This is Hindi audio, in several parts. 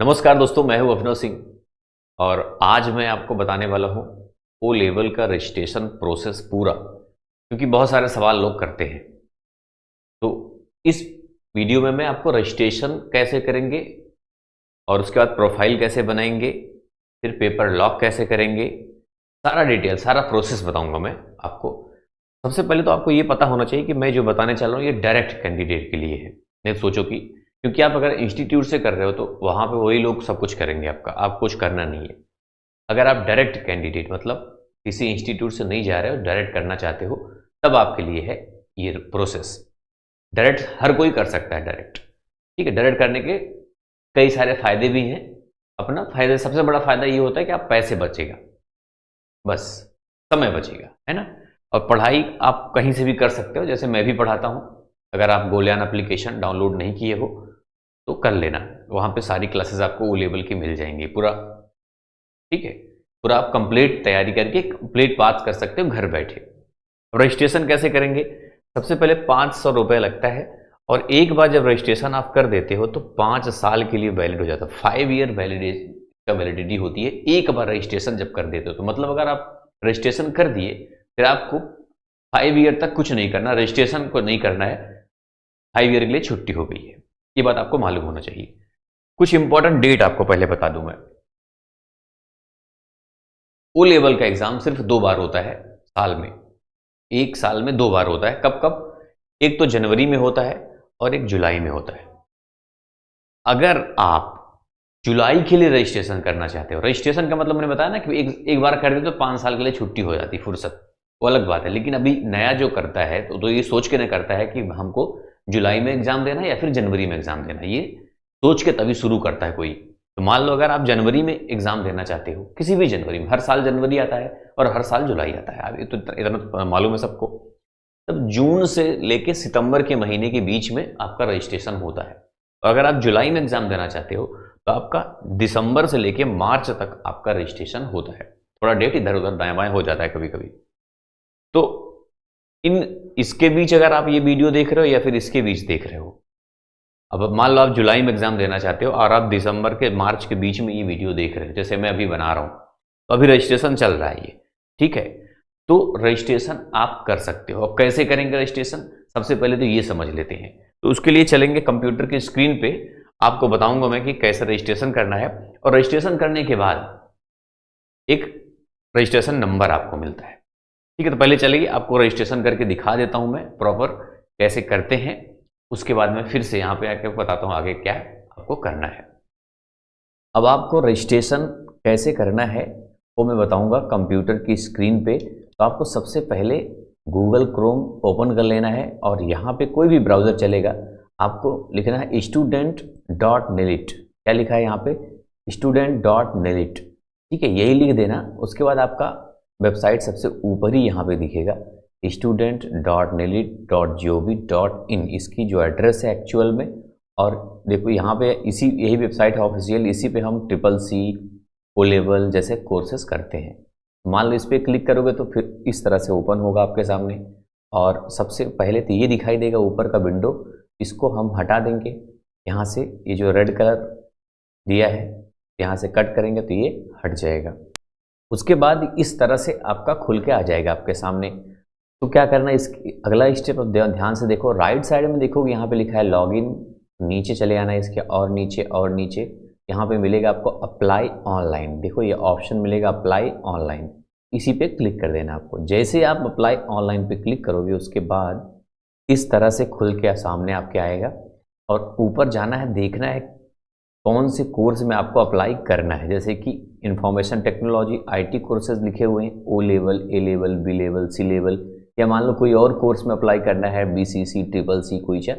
नमस्कार दोस्तों, मैं हूं अभिनव सिंह और आज मैं आपको बताने वाला हूं ओ लेवल का रजिस्ट्रेशन प्रोसेस पूरा, क्योंकि बहुत सारे सवाल लोग करते हैं। तो इस वीडियो में मैं आपको रजिस्ट्रेशन कैसे करेंगे और उसके बाद प्रोफाइल कैसे बनाएंगे, फिर पेपर लॉक कैसे करेंगे, सारा डिटेल सारा प्रोसेस बताऊंगा मैं आपको। सबसे पहले तो आपको ये पता होना चाहिए कि मैं जो बताने चल रहा हूँ ये डायरेक्ट कैंडिडेट के लिए है। नहीं सोचो कि क्योंकि आप अगर इंस्टीट्यूट से कर रहे हो तो वहां पे वही लोग सब कुछ करेंगे, आप कुछ करना नहीं है। अगर आप डायरेक्ट कैंडिडेट मतलब किसी इंस्टीट्यूट से नहीं जा रहे हो, डायरेक्ट करना चाहते हो, तब आपके लिए है ये प्रोसेस। डायरेक्ट हर कोई कर सकता है डायरेक्ट, ठीक है। डायरेक्ट करने के कई सारे फायदे भी हैं। अपना फायदा, सबसे बड़ा फायदा ये होता है कि आप पैसे बचेगा, बस समय बचेगा, है ना। और पढ़ाई आप कहीं से भी कर सकते हो, जैसे मैं भी पढ़ाता हूँ। अगर आप गोल्यान एप्लीकेशन डाउनलोड नहीं किए हो तो कर लेना, वहाँ पे सारी क्लासेस आपको ओ लेवल की मिल जाएंगी पूरा, ठीक है। पूरा आप कंप्लीट तैयारी करके कंप्लीट पास कर सकते हो घर बैठे। रजिस्ट्रेशन कैसे करेंगे? सबसे पहले 500 रुपये लगता है और एक बार जब रजिस्ट्रेशन आप कर देते हो तो 5 साल के लिए वैलिड हो जाता है। 5 ईयर वैलिडिटी होती है एक बार रजिस्ट्रेशन जब कर देते हो। तो मतलब अगर आप रजिस्ट्रेशन कर दिए फिर आपको 5 ईयर तक कुछ नहीं करना, रजिस्ट्रेशन को नहीं करना है, 5 ईयर के लिए छुट्टी हो गई है। ये बात आपको मालूम होना चाहिए। कुछ इंपॉर्टेंट डेट आपको पहले बता दूं मैं। ओ लेवल का एग्जाम सिर्फ 2 बार होता है साल में, एक साल में 2 बार होता है। कब कब? एक तो जनवरी में होता है और एक जुलाई में होता है। अगर आप जुलाई के लिए रजिस्ट्रेशन करना चाहते हो, रजिस्ट्रेशन का मतलब मैंने बताया ना कि एक बार कर दे तो 5 साल के लिए छुट्टी हो जाती, फुर्सत, वो अलग बात है। लेकिन अभी नया जो करता है तो ये सोच के नहीं करता है कि हमको जुलाई में एग्जाम देना है या फिर जनवरी में एग्जाम देना है, ये सोच के तभी शुरू करता है कोई। तो मान लो अगर आप जनवरी में एग्जाम देना चाहते हो, किसी भी जनवरी में, हर साल जनवरी आता है और हर साल जुलाई आता है, अभी तो इतना तो मालूम है सबको। तब जून से लेके सितंबर के महीने के बीच में आपका रजिस्ट्रेशन होता है। और अगर आप जुलाई में एग्जाम देना चाहते हो तो आपका दिसंबर से लेके मार्च तक आपका रजिस्ट्रेशन होता है। थोड़ा डेट इधर उधर दाएं बाएं हो जाता है कभी कभी। तो इसके बीच अगर आप ये वीडियो देख रहे हो या फिर इसके बीच देख रहे हो, अब मान लो आप जुलाई में एग्जाम देना चाहते हो और आप दिसंबर के मार्च के बीच में ये वीडियो देख रहे हो, जैसे मैं अभी बना रहा हूं, तो अभी रजिस्ट्रेशन चल रहा है ये, ठीक है। तो रजिस्ट्रेशन आप कर सकते हो। अब कैसे करेंगे रजिस्ट्रेशन? सबसे पहले तो ये समझ लेते हैं। तो उसके लिए चलेंगे कंप्यूटर की स्क्रीन पे, आपको बताऊंगा मैं कि कैसे रजिस्ट्रेशन करना है। और रजिस्ट्रेशन करने के बाद एक रजिस्ट्रेशन नंबर आपको मिलता है, ठीक है। तो पहले चलिए आपको रजिस्ट्रेशन करके दिखा देता हूं मैं प्रॉपर कैसे करते हैं। उसके बाद मैं फिर से यहाँ पे आके बताता हूँ आगे क्या आपको करना है। अब आपको रजिस्ट्रेशन कैसे करना है वो मैं बताऊंगा कंप्यूटर की स्क्रीन पे। तो आपको सबसे पहले गूगल क्रोम ओपन कर लेना है और यहाँ पे कोई भी ब्राउज़र चलेगा, आपको लिखना है student.nilit। क्या लिखा है यहाँ पे? student.nilit, ठीक है, यही लिख देना। उसके बाद आपका वेबसाइट सबसे ऊपर ही यहाँ पे दिखेगा student.nilit.gov.in, इसकी जो एड्रेस है एक्चुअल में। और देखो यहाँ पे यही वेबसाइट है ऑफिशियल, इसी पे हम CCC ओ लेवल जैसे कोर्सेज करते हैं। मान लो इस पर क्लिक करोगे तो फिर इस तरह से ओपन होगा आपके सामने। और सबसे पहले तो ये दिखाई देगा ऊपर का विंडो, इसको हम हटा देंगे यहाँ से। ये जो रेड कलर दिया है यहाँ से कट करेंगे तो ये हट जाएगा। उसके बाद इस तरह से आपका खुल के आ जाएगा आपके सामने। तो क्या करना है, इसकी अगला स्टेप अब ध्यान से देखो, राइट साइड में देखोगे यहाँ पे लिखा है लॉगिन, नीचे चले आना है इसके और नीचे और नीचे, यहाँ पे मिलेगा आपको अप्लाई ऑनलाइन। देखो ये ऑप्शन मिलेगा अप्लाई ऑनलाइन, इसी पे क्लिक कर देना आपको। जैसे आप अप्लाई ऑनलाइन पे क्लिक करोगे उसके बाद इस तरह से खुल के सामने आपके आएगा और ऊपर जाना है, देखना है कौन से कोर्स में आपको अप्लाई करना है। जैसे कि इंफॉर्मेशन टेक्नोलॉजी IT कोर्सेज लिखे हुए हैं, O level, A level, B level, C level, या मान लो कोई और कोर्स में अप्लाई करना है, BCC, CCC, कोई सा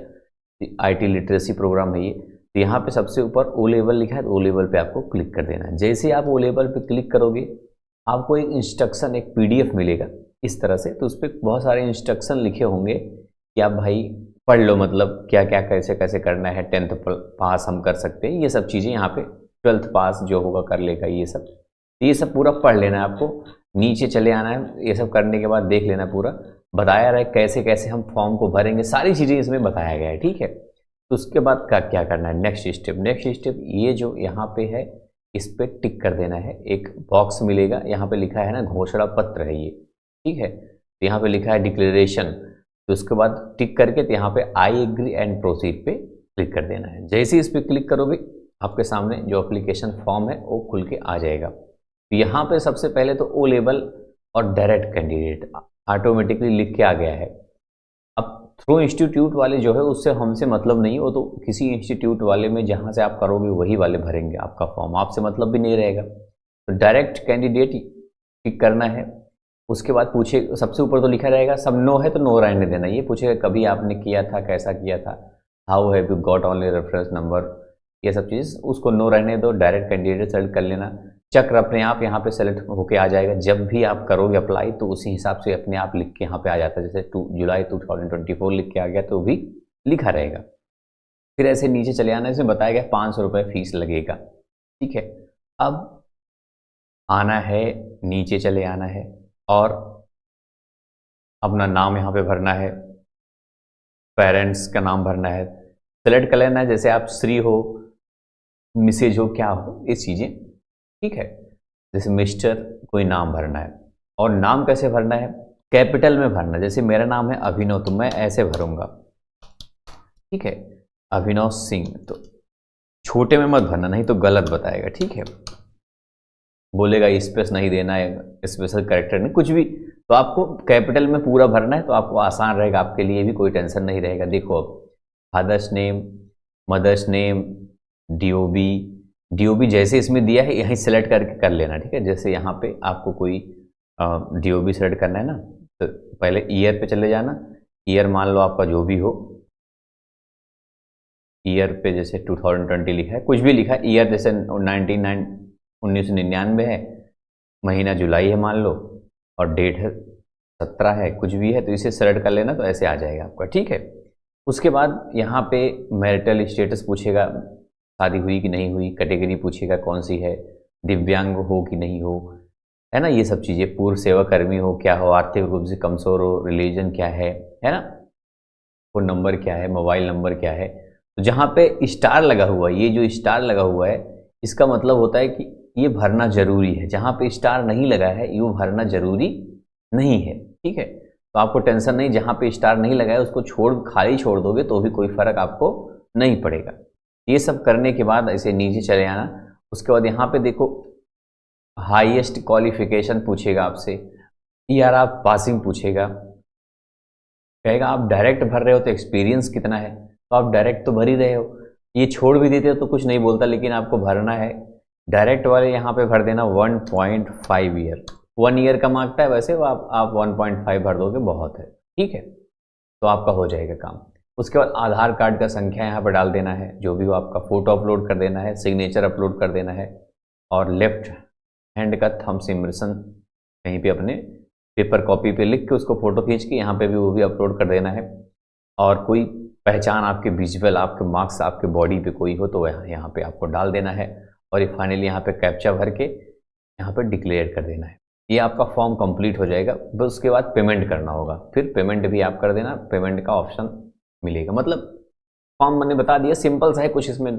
IT लिटरेसी प्रोग्राम है ये। तो यहाँ पे सबसे ऊपर O लेवल लिखा है तो O लेवल पे आपको क्लिक कर देना है। जैसे आप O लेवल पे क्लिक करोगे आपको एक इंस्ट्रक्शन, एक PDF मिलेगा इस तरह से। तो उस पर बहुत सारे इंस्ट्रक्शन लिखे होंगे कि आप भाई पढ़ लो, मतलब क्या क्या कैसे कैसे करना है। 10th पास हम कर सकते हैं, ये सब चीज़ें यहाँ पे 12th पास जो होगा कर लेगा, ये सब पूरा पढ़ लेना है आपको। नीचे चले आना है, ये सब करने के बाद देख लेना पूरा बताया रहा है कैसे कैसे हम फॉर्म को भरेंगे, सारी चीज़ें इसमें बताया गया है, ठीक है। तो उसके बाद का क्या करना है, नेक्स्ट स्टेप ये जो यहाँ पे है इस पे टिक कर देना है। एक बॉक्स मिलेगा, यहाँ पे लिखा है ना घोषणा पत्र है ये, ठीक है। तो यहाँ पे लिखा है डिक्लेरेशन, तो उसके बाद टिक करके तो यहाँ पे आई एग्री एंड प्रोसीड पे क्लिक कर देना है। जैसे ही इस पर क्लिक करोगे आपके सामने जो एप्लीकेशन फॉर्म है वो खुल के आ जाएगा। तो यहाँ पे सबसे पहले तो ओ लेवल और डायरेक्ट कैंडिडेट ऑटोमेटिकली लिख के आ गया है। अब थ्रू इंस्टीट्यूट वाले जो है उससे हमसे मतलब नहीं, वो तो किसी इंस्टीट्यूट वाले में जहाँ से आप करोगे वही वाले भरेंगे आपका फॉर्म, आपसे मतलब भी नहीं रहेगा। तो डायरेक्ट कैंडिडेट टिक करना है। उसके बाद पूछे, सबसे ऊपर तो लिखा रहेगा, सब नो है तो नो रहने देना। ये पूछेगा कभी आपने किया था, कैसा किया था, how have you got only reference number, ये सब चीज़ उसको नो रहने दो। डायरेक्ट कैंडिडेट सेलेक्ट कर लेना, चक्र अपने आप यहाँ पे सेलेक्ट होके आ जाएगा। जब भी आप करोगे अप्लाई तो उसी हिसाब से अपने आप लिख के यहाँ पे आ जाता है। जैसे जुलाई 2024 लिख के आ गया तो भी लिखा रहेगा। फिर ऐसे नीचे चले आना, इसमें बताया गया 500 रुपये फीस लगेगा, ठीक है। अब आना है, नीचे चले आना है और अपना नाम यहाँ पे भरना है, पेरेंट्स का नाम भरना है, सेलेक्ट कर लेना है। जैसे आप श्री हो, मिसेज हो, क्या हो, ये चीज़ें, ठीक है। जैसे मिस्टर कोई नाम भरना है, और नाम कैसे भरना है, कैपिटल में भरना। जैसे मेरा नाम है अभिनव तो मैं ऐसे भरूंगा, ठीक है, अभिनव सिंह। तो छोटे में मत भरना, नहीं तो गलत बताएगा, ठीक है। बोलेगा स्पेस नहीं देना है, स्पेशल कैरेक्टर नहीं, कुछ भी। तो आपको कैपिटल में पूरा भरना है, तो आपको आसान रहेगा, आपके लिए भी कोई टेंशन नहीं रहेगा। देखो अब father's name, mother's name, DOB जैसे इसमें दिया है यहीं सेलेक्ट करके कर लेना, ठीक है। जैसे यहाँ पे आपको कोई डीओबी सेलेक्ट करना है ना, तो पहले ईयर पे चले जाना। ईयर मान लो आपका जो भी हो, ईयर पे जैसे 2020 लिखा है, कुछ भी लिखा है, ईयर जैसे 1999 है, महीना जुलाई है मान लो, और डेट है 17 है, कुछ भी है, तो इसे सेलेक्ट कर लेना, तो ऐसे आ जाएगा आपका, ठीक है। उसके बाद यहाँ पे मैरिटल स्टेटस पूछेगा, शादी हुई कि नहीं हुई, कैटेगरी पूछेगा कौन सी है, दिव्यांग हो कि नहीं हो, है ना, ये सब चीज़ें। पूर्व सेवा कर्मी हो, क्या हो, आर्थिक रूप से कमजोर हो, रिलीजन क्या है ना, फोन नंबर क्या है, मोबाइल नंबर क्या है। तो जहाँ पे स्टार लगा हुआ है, ये जो स्टार लगा हुआ है इसका मतलब होता है कि ये भरना जरूरी है। जहाँ पे स्टार नहीं लगा है ये भरना जरूरी नहीं है, ठीक है। तो आपको टेंशन नहीं, जहाँ पे स्टार नहीं लगा है उसको खाली छोड़ दोगे तो भी कोई फर्क आपको नहीं पड़ेगा। ये सब करने के बाद ऐसे नीचे चले आना। उसके बाद यहाँ पे देखो हाईएस्ट क्वालिफिकेशन पूछेगा आपसे, यार आप पासिंग पूछेगा, कहेगा आप डायरेक्ट भर रहे हो तो एक्सपीरियंस कितना है, तो आप डायरेक्ट तो भर ही रहे हो। ये छोड़ भी देते हो तो कुछ नहीं बोलता, लेकिन आपको भरना है। डायरेक्ट वाले यहाँ पे भर देना 1.5 ईयर, 1 ईयर का मांगता है, वैसे वो आप 1.5 भर दोगे बहुत है, ठीक है। तो आपका हो जाएगा काम। उसके बाद आधार कार्ड का संख्या यहाँ पर डाल देना है, जो भी हो आपका, फोटो अपलोड कर देना है, सिग्नेचर अपलोड कर देना है, और लेफ्ट हैंड का थंब्स इम्प्रेशन कहीं पे अपने पेपर कॉपी पे लिख के उसको फोटो खींच के यहाँ पे भी वो भी अपलोड कर देना है। और कोई पहचान आपके विजुअल, आपके मार्क्स आपके बॉडी पे कोई हो तो यहाँ पे आपको डाल देना है। और ये फाइनली यहाँ पे कैप्चा भर के यहाँ पे डिक्लेयर कर देना है। ये आपका फॉर्म कंप्लीट हो जाएगा। बस उसके बाद पेमेंट करना होगा, फिर पेमेंट भी आप कर देना, पेमेंट का ऑप्शन मिलेगा। मतलब फॉर्म मैंने बता दिया, सिंपल सा है, कुछ इसमें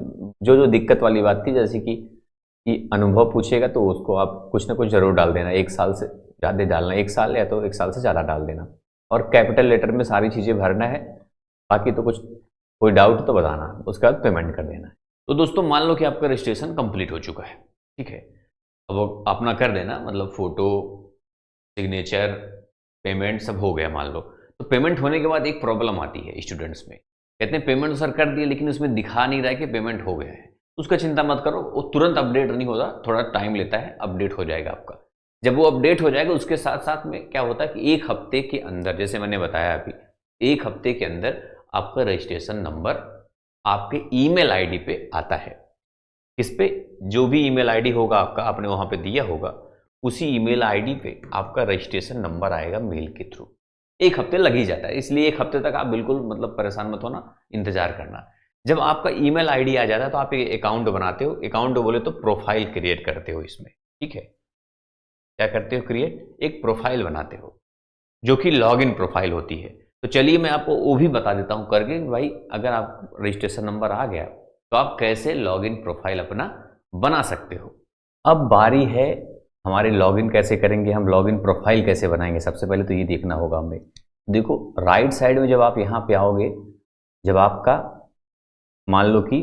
जो दिक्कत वाली बात थी, जैसे कि अनुभव पूछेगा तो उसको आप कुछ ना कुछ जरूर डाल देना, 1 साल से ज़्यादा डालना, 1 साल या तो 1 साल से ज़्यादा डाल देना। और कैपिटल लेटर में सारी चीज़ें भरना है। बाकी तो कुछ कोई डाउट तो बताना, उसके बाद पेमेंट कर देना है। तो दोस्तों मान लो कि आपका रजिस्ट्रेशन कंप्लीट हो चुका है, ठीक है। अब वो अपना कर देना, मतलब फोटो, सिग्नेचर, पेमेंट सब हो गया मान लो। तो पेमेंट होने के बाद एक प्रॉब्लम आती है स्टूडेंट्स में, कहते हैं पेमेंट सर कर दिए लेकिन उसमें दिखा नहीं रहा है कि पेमेंट हो गया है। उसका चिंता मत करो, वो तुरंत अपडेट नहीं होता, थोड़ा टाइम लेता है, अपडेट हो जाएगा आपका। जब वो अपडेट हो जाएगा उसके साथ साथ में क्या होता है कि 1 हफ्ते के अंदर, जैसे मैंने बताया अभी, 1 हफ्ते के अंदर आपका रजिस्ट्रेशन नंबर आपके ईमेल आईडी पे आता है। किस पे? जो भी ईमेल आईडी होगा आपका, आपने वहां पे दिया होगा, उसी ईमेल आईडी पे आपका रजिस्ट्रेशन नंबर आएगा मेल के थ्रू। 1 हफ्ते लग ही जाता है, इसलिए 1 हफ्ते तक आप बिल्कुल मतलब परेशान मत होना, इंतजार करना। जब आपका ईमेल आईडी आ जाता है तो आप एक अकाउंट बनाते हो। अकाउंट बोले तो प्रोफाइल क्रिएट करते हो इसमें, ठीक है। क्या करते हो? क्रिएट एक प्रोफाइल बनाते हो, जो कि लॉगिन प्रोफाइल होती है। तो चलिए मैं आपको वो भी बता देता हूं करके कि भाई अगर आप रजिस्ट्रेशन नंबर आ गया तो आप कैसे लॉगिन प्रोफाइल अपना बना सकते हो। अब बारी है हमारे लॉगिन कैसे करेंगे, हम लॉगिन प्रोफाइल कैसे बनाएंगे। सबसे पहले तो ये देखना होगा हमें। देखो राइट साइड में जब आप यहाँ पे आओगे, जब आपका मान लो कि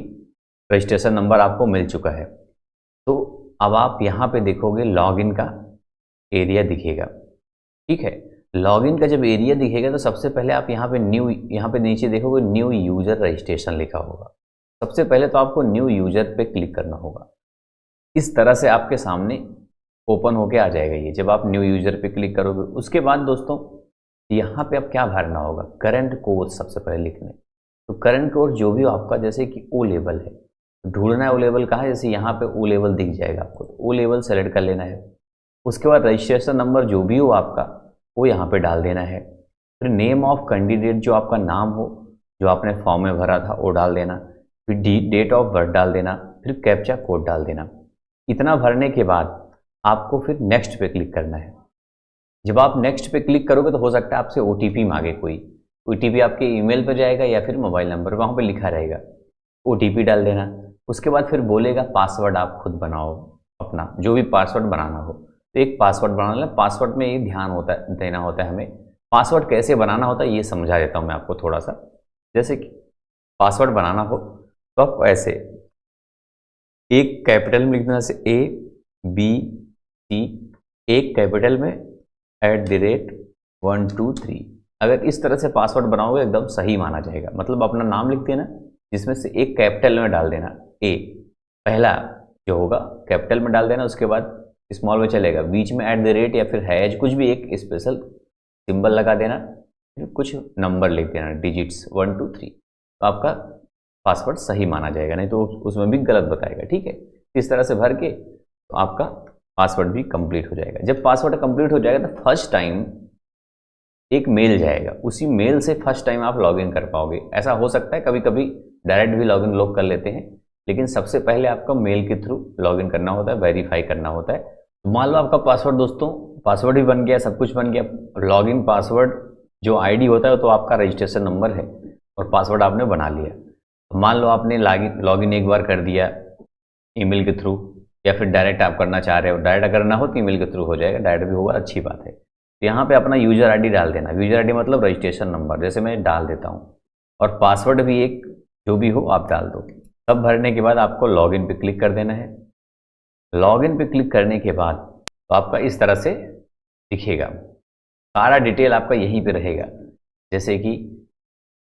रजिस्ट्रेशन नंबर आपको मिल चुका है, तो अब आप यहाँ पे देखोगे लॉगिन का एरिया दिखेगा। ठीक है, लॉगिन का जब एरिया दिखेगा तो सबसे पहले आप यहाँ पे यहाँ पे नीचे देखोगे न्यू यूजर रजिस्ट्रेशन लिखा होगा। सबसे पहले तो आपको न्यू यूजर पे क्लिक करना होगा। इस तरह से आपके सामने ओपन होके आ जाएगा ये। जब आप न्यू यूजर पे क्लिक करोगे उसके बाद दोस्तों यहाँ पे अब क्या भरना होगा, करंट कोड सबसे पहले लिखने। तो करंट कोड जो भी हो आपका, जैसे कि ओ लेवल है, ढूंढना है ओ लेवल कहाँ है, जैसे यहाँ पे ओ लेवल दिख जाएगा आपको, तो ओ लेवल सेलेक्ट कर लेना है। उसके बाद रजिस्ट्रेशन नंबर जो भी हो आपका वो यहाँ पे डाल देना है। फिर नेम ऑफ कैंडिडेट, जो आपका नाम हो जो आपने फॉर्म में भरा था वो डाल देना। फिर डेट ऑफ बर्थ डाल देना, फिर कैप्चा कोड डाल देना। इतना भरने के बाद आपको फिर नेक्स्ट पे क्लिक करना है। जब आप नेक्स्ट पे क्लिक करोगे तो हो सकता है आपसे OTP मांगे, कोई OTP आपके ईमेल पर जाएगा या फिर मोबाइल नंबर वहाँ पे लिखा रहेगा, OTP डाल देना। उसके बाद फिर बोलेगा पासवर्ड आप खुद बनाओ अपना, जो भी पासवर्ड बनाना हो। तो एक पासवर्ड बनाना, पासवर्ड में ये ध्यान देना होता है हमें। पासवर्ड कैसे बनाना होता है ये समझा देता हूँ मैं आपको थोड़ा सा। जैसे कि पासवर्ड बनाना हो तो आप ऐसे एक कैपिटल में लिख देना, से ABC, एक कैपिटल में @123। अगर इस तरह से पासवर्ड बनाओगे एकदम सही माना जाएगा। मतलब अपना नाम लिख देना, जिसमें से एक कैपिटल में डाल देना, A पहला जो होगा कैपिटल में डाल देना, उसके बाद स्मॉल में चलेगा, बीच में @ या फिर हैज कुछ भी एक स्पेशल सिंबल लगा देना, फिर कुछ नंबर लिख देना, डिजिट्स 1 2 3। तो आपका पासवर्ड सही माना जाएगा, नहीं तो उसमें भी गलत बताएगा। ठीक है, इस तरह से भर के तो आपका पासवर्ड भी कंप्लीट हो जाएगा। जब पासवर्ड कंप्लीट हो जाएगा तो फर्स्ट टाइम एक मेल जाएगा, उसी मेल से फर्स्ट टाइम आप लॉगिन कर पाओगे। ऐसा हो सकता है कभी कभी डायरेक्ट भी लॉगिन लोग कर लेते हैं, लेकिन सबसे पहले आपको मेल के थ्रू लॉगिन करना होता है, वेरीफाई करना होता है। तो मान लो आपका पासवर्ड दोस्तों, पासवर्ड भी बन गया, सब कुछ बन गया, लॉगिन पासवर्ड जो ID होता है तो आपका रजिस्ट्रेशन नंबर है और पासवर्ड आपने बना लिया। तो मान लो आपने लॉगिन एक बार कर दिया ईमेल के थ्रू, या फिर डायरेक्ट आप करना चाह रहे हो, डायरेक्ट करना हो तो ईमेल के थ्रू हो जाएगा, डायरेक्ट भी होगा, अच्छी बात है। तो यहाँ पे अपना यूजर ID डाल देना। यूजर ID मतलब रजिस्ट्रेशन नंबर, जैसे मैं डाल देता हूँ, और पासवर्ड भी एक जो भी हो आप डाल दो। सब भरने के बाद आपको लॉगिन पे क्लिक कर देना है। लॉगिन पे क्लिक करने के बाद तो आपका इस तरह से दिखेगा, सारा डिटेल आपका यहीं पे रहेगा। जैसे कि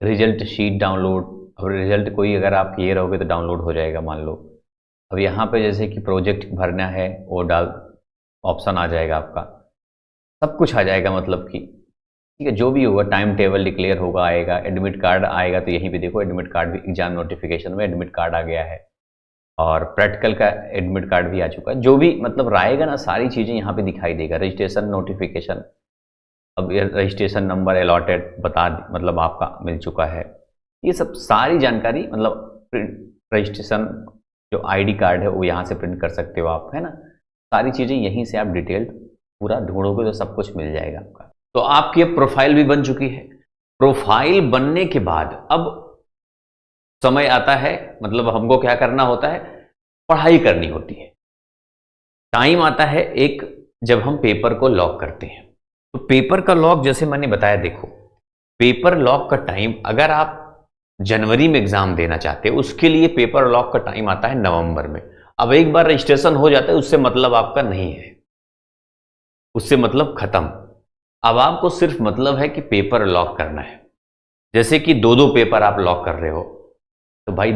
रिजल्ट शीट डाउनलोड, और रिजल्ट कोई अगर आप किए रहोगे तो डाउनलोड हो जाएगा मान लो। अब यहाँ पे जैसे कि प्रोजेक्ट भरना है वो ऑप्शन आ जाएगा आपका, सब कुछ आ जाएगा। मतलब कि ठीक है, जो भी होगा टाइम टेबल डिक्लेयर होगा, आएगा एडमिट कार्ड आएगा। तो यहीं पे देखो एडमिट कार्ड भी, एग्जाम नोटिफिकेशन में एडमिट कार्ड आ गया है, और प्रैक्टिकल का एडमिट कार्ड भी आ चुका है। जो भी मतलब आएगा ना, सारी चीज़ें यहाँ पे दिखाई देगा। रजिस्ट्रेशन नोटिफिकेशन, अब रजिस्ट्रेशन नंबर अलॉटेड मतलब आपका मिल चुका है। ये सब सारी जानकारी, मतलब रजिस्ट्रेशन जो ID कार्ड है वो यहाँ से प्रिंट कर सकते हो आप, है ना। सारी चीज़ें यहीं से आप डिटेल्ड पूरा ढूंढोगे तो सब कुछ मिल जाएगा आपका। तो आपकी अब प्रोफाइल भी बन चुकी है। प्रोफाइल बनने के बाद अब समय आता है, मतलब हमको क्या करना होता है, पढ़ाई करनी होती है। टाइम आता है एक, जब हम पेपर को लॉक करते हैं। तो पेपर का लॉक जैसे मैंने बताया, देखो पेपर लॉक का टाइम, अगर आप जनवरी में एग्जाम देना चाहते हैं उसके लिए पेपर लॉक का टाइम आता है नवंबर में। अब एक बार रजिस्ट्रेशन हो जाता है उससे मतलब आपका नहीं है, उससे मतलब खत्म। अब आपको सिर्फ मतलब है कि पेपर लॉक करना है। जैसे कि 2-2 पेपर आप लॉक कर रहे हो तो भाई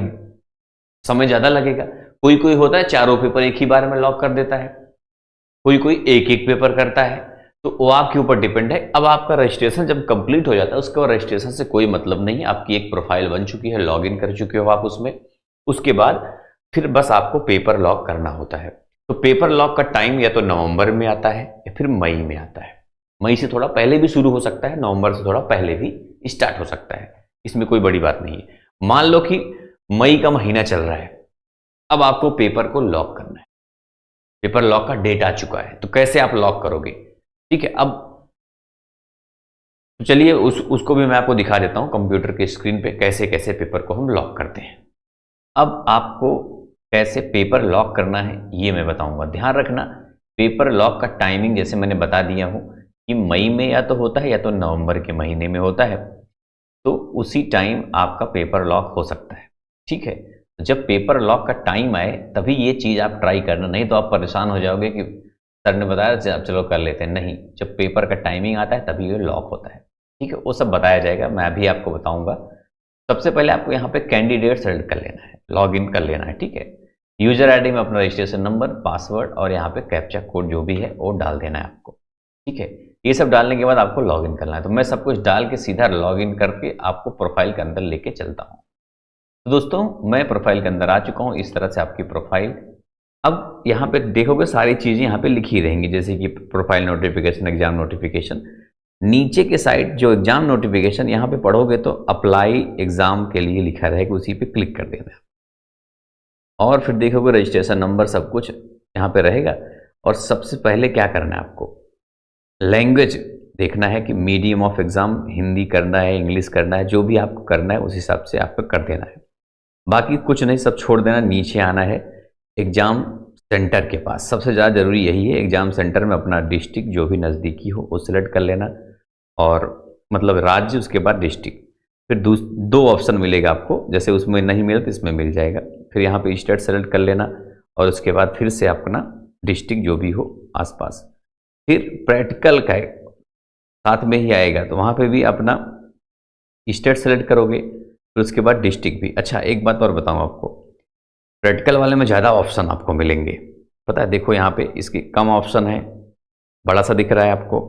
समय ज्यादा लगेगा। कोई कोई होता है चारों पेपर एक ही बार में लॉक कर देता है, कोई कोई एक एक पेपर करता है, तो वो आपके ऊपर डिपेंड है। अब आपका रजिस्ट्रेशन जब कंप्लीट हो जाता है उसके बाद रजिस्ट्रेशन से कोई मतलब नहीं, आपकी एक प्रोफाइल बन चुकी है, लॉगिन कर चुके हो आप उसमें। उसके बाद फिर बस आपको पेपर लॉक करना होता है। तो पेपर लॉक का टाइम या तो नवंबर में आता है या फिर मई में आता है। मई से थोड़ा पहले भी शुरू हो सकता है, नवंबर से थोड़ा पहले भी स्टार्ट हो सकता है, इसमें कोई बड़ी बात नहीं है। मान लो कि मई का महीना चल रहा है, अब आपको पेपर को लॉक करना है, पेपर लॉक का डेट आ चुका है, तो कैसे आप लॉक करोगे। ठीक है, अब तो चलिए उसको भी मैं आपको दिखा देता हूं कंप्यूटर के स्क्रीन पे कैसे कैसे पेपर को हम लॉक करते हैं। अब आपको कैसे पेपर लॉक करना है ये मैं बताऊंगा। ध्यान रखना, पेपर लॉक का टाइमिंग जैसे मैंने बता दिया हूं कि मई में या तो होता है या तो नवंबर के महीने में होता है, तो उसी टाइम आपका पेपर लॉक हो सकता है। ठीक है, जब पेपर लॉक का टाइम आए तभी ये चीज़ आप ट्राई करना, नहीं तो आप परेशान हो जाओगे कि सर ने बताया चलो कर लेते हैं। नहीं, जब पेपर का टाइमिंग आता है तभी ये लॉक होता है। ठीक है, वो सब बताया जाएगा, मैं अभी आपको बताऊंगा। सबसे पहले आपको यहाँ पे कैंडिडेट सेलेक्ट कर लेना है, लॉग इन कर लेना है। ठीक है, यूजर आईडी में अपना रजिस्ट्रेशन नंबर, पासवर्ड और यहाँ पे कैप्चा कोड जो भी है वो डाल देना है आपको। ठीक है, ये सब डालने के बाद आपको लॉग इन करना है। तो मैं सब कुछ डाल के सीधा लॉग इन करके आपको प्रोफाइल के अंदर लेके चलता हूँ। तो दोस्तों मैं प्रोफाइल के अंदर आ चुका हूँ, इस तरह से आपकी प्रोफाइल। अब यहाँ पे देखोगे सारी चीज़ें यहाँ पे लिखी रहेंगी, जैसे कि प्रोफाइल नोटिफिकेशन, एग्जाम नोटिफिकेशन। नीचे के साइड जो एग्जाम नोटिफिकेशन यहाँ पे पढ़ोगे तो अप्लाई एग्जाम के लिए लिखा रहेगा, उसी पे क्लिक कर देना है। और फिर देखोगे रजिस्ट्रेशन नंबर सब कुछ यहाँ पे रहेगा। और सबसे पहले क्या करना है आपको, लैंग्वेज देखना है कि मीडियम ऑफ एग्जाम हिंदी करना है, इंग्लिश करना है, जो भी आपको करना है उस हिसाब से आपको कर देना है। बाकी कुछ नहीं, सब छोड़ देना। नीचे आना है एग्जाम सेंटर के पास, सबसे ज़्यादा जरूरी यही है। एग्जाम सेंटर में अपना डिस्ट्रिक्ट जो भी नज़दीकी हो वो सिलेक्ट कर लेना, और मतलब राज्य, उसके बाद डिस्ट्रिक्ट। फिर दो ऑप्शन मिलेगा आपको, जैसे उसमें नहीं मिले तो इसमें मिल जाएगा। फिर यहाँ पे स्टेट सेलेक्ट कर लेना, और उसके बाद फिर से अपना डिस्ट्रिक्ट जो भी हो आसपास। फिर प्रैक्टिकल का साथ में ही आएगा, तो वहाँ पे भी अपना स्टेट सेलेक्ट करोगे, फिर उसके बाद डिस्ट्रिक्ट भी। अच्छा, एक बात और बताऊँ आपको, प्रैक्टिकल वाले में ज़्यादा ऑप्शन आपको मिलेंगे, पता है। देखो यहाँ पे इसकी कम ऑप्शन है, बड़ा सा दिख रहा है आपको,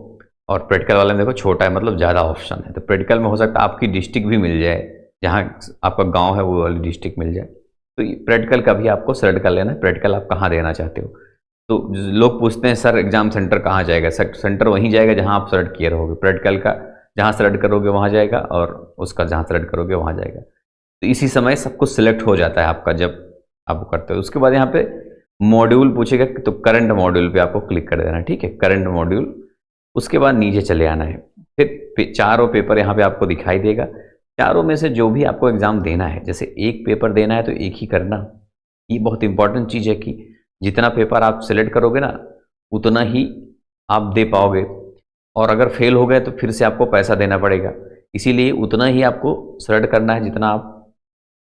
और प्रैक्टिकल वाले में देखो छोटा है, मतलब ज़्यादा ऑप्शन है। तो प्रैक्टिकल में हो सकता है आपकी डिस्ट्रिक्ट भी मिल जाए, जहाँ आपका गांव है वो वाली डिस्ट्रिक्ट मिल जाए। तो प्रैक्टिकल का भी आपको सेलेक्ट कर लेना है, प्रैक्टिकल आप कहाँ देना चाहते हो। तो लोग पूछते हैं सर एग्जाम सेंटर कहाँ जाएगा, सेंटर वहीं जाएगा जहाँ आप सेलेक्ट किए रहोगे। प्रैक्टिकल का जहाँ सेलेक्ट करोगे वहाँ जाएगा, और उसका जहाँ सेलेक्ट करोगे वहाँ जाएगा। तो इसी समय सब कुछ सिलेक्ट हो जाता है आपका जब आप करते हो। उसके बाद यहाँ पे मॉड्यूल पूछेगा, तो करंट मॉड्यूल पे आपको क्लिक कर देना है। ठीक है, करंट मॉड्यूल। उसके बाद नीचे चले आना है। फिर चारों पेपर यहाँ पे आपको दिखाई देगा। चारों में से जो भी आपको एग्जाम देना है, जैसे एक पेपर देना है तो एक ही करना। ये बहुत इंपॉर्टेंट चीज़ है कि जितना पेपर आप सिलेक्ट करोगे ना उतना ही आप दे पाओगे, और अगर फेल हो गए तो फिर से आपको पैसा देना पड़ेगा। इसीलिए उतना ही आपको सेलेक्ट करना है जितना आप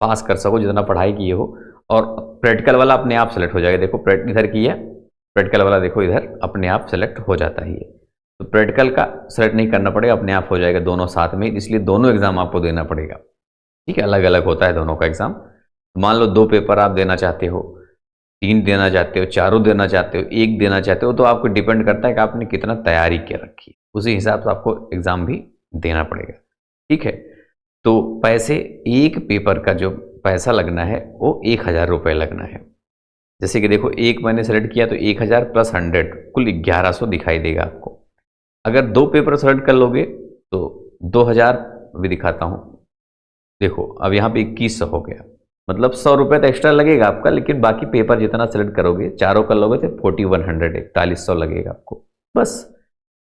पास कर सको, जितना पढ़ाई किए हो। और प्रैक्टिकल वाला अपने आप सेलेक्ट हो जाएगा। देखो इधर किया, प्रैक्टिकल वाला देखो इधर अपने आप सेलेक्ट हो जाता है ये। तो प्रैक्टिकल का सेलेक्ट नहीं करना पड़ेगा, अपने आप हो जाएगा दोनों साथ में, इसलिए दोनों एग्जाम आपको देना पड़ेगा। ठीक है, अलग अलग होता है दोनों का एग्जाम। मान लो 2 पेपर आप देना चाहते हो, 3 देना चाहते हो, चारों देना चाहते हो, 1 देना चाहते हो, तो आपको डिपेंड करता है कि आपने कितना तैयारी किया रखी है, उसी हिसाब से आपको एग्जाम भी देना पड़ेगा। ठीक है, तो पैसे, एक पेपर का जो पैसा लगना है वो 1000 रुपये लगना है। जैसे कि देखो एक मैंने सेलेक्ट किया तो 1000 प्लस 100 कुल 1100 दिखाई देगा आपको। अगर 2 पेपर सेलेक्ट कर लोगे तो 2000 भी दिखाता हूँ। देखो अब यहाँ पे 2100 हो गया, मतलब 100 रुपये तो एक्स्ट्रा लगेगा आपका, लेकिन बाकी पेपर जितना सेलेक्ट करोगे, चारों कर लोगे तो 4100 4100 लगेगा आपको। बस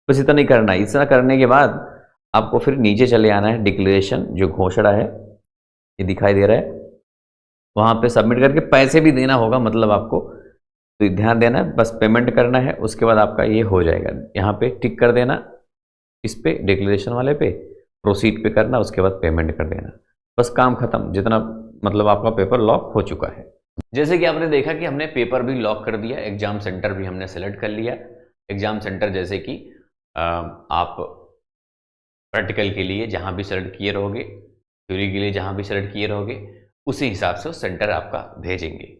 बस इतना ही करना है। इतना करने के बाद आपको फिर नीचे चले आना है, डिक्लेरेशन जो घोषणा है ये दिखाई दे रहा है, वहाँ पे सबमिट करके पैसे भी देना होगा, मतलब आपको तो ध्यान देना है, बस पेमेंट करना है। उसके बाद आपका ये हो जाएगा, यहाँ पे टिक कर देना, इस पे डिक्लेरेशन वाले पे प्रोसीड पे करना, उसके बाद पेमेंट कर देना, बस काम खत्म। जितना मतलब आपका पेपर लॉक हो चुका है। जैसे कि आपने देखा कि हमने पेपर भी लॉक कर दिया, एग्जाम सेंटर भी हमने सेलेक्ट कर लिया। एग्जाम सेंटर जैसे कि आप प्रैक्टिकल के लिए जहाँ भी सेलेक्ट किए रहोगे, थ्योरी के लिए जहाँ भी सेलेक्ट किए रहोगे, उसी हिसाब से वो सेंटर आपका भेजेंगे।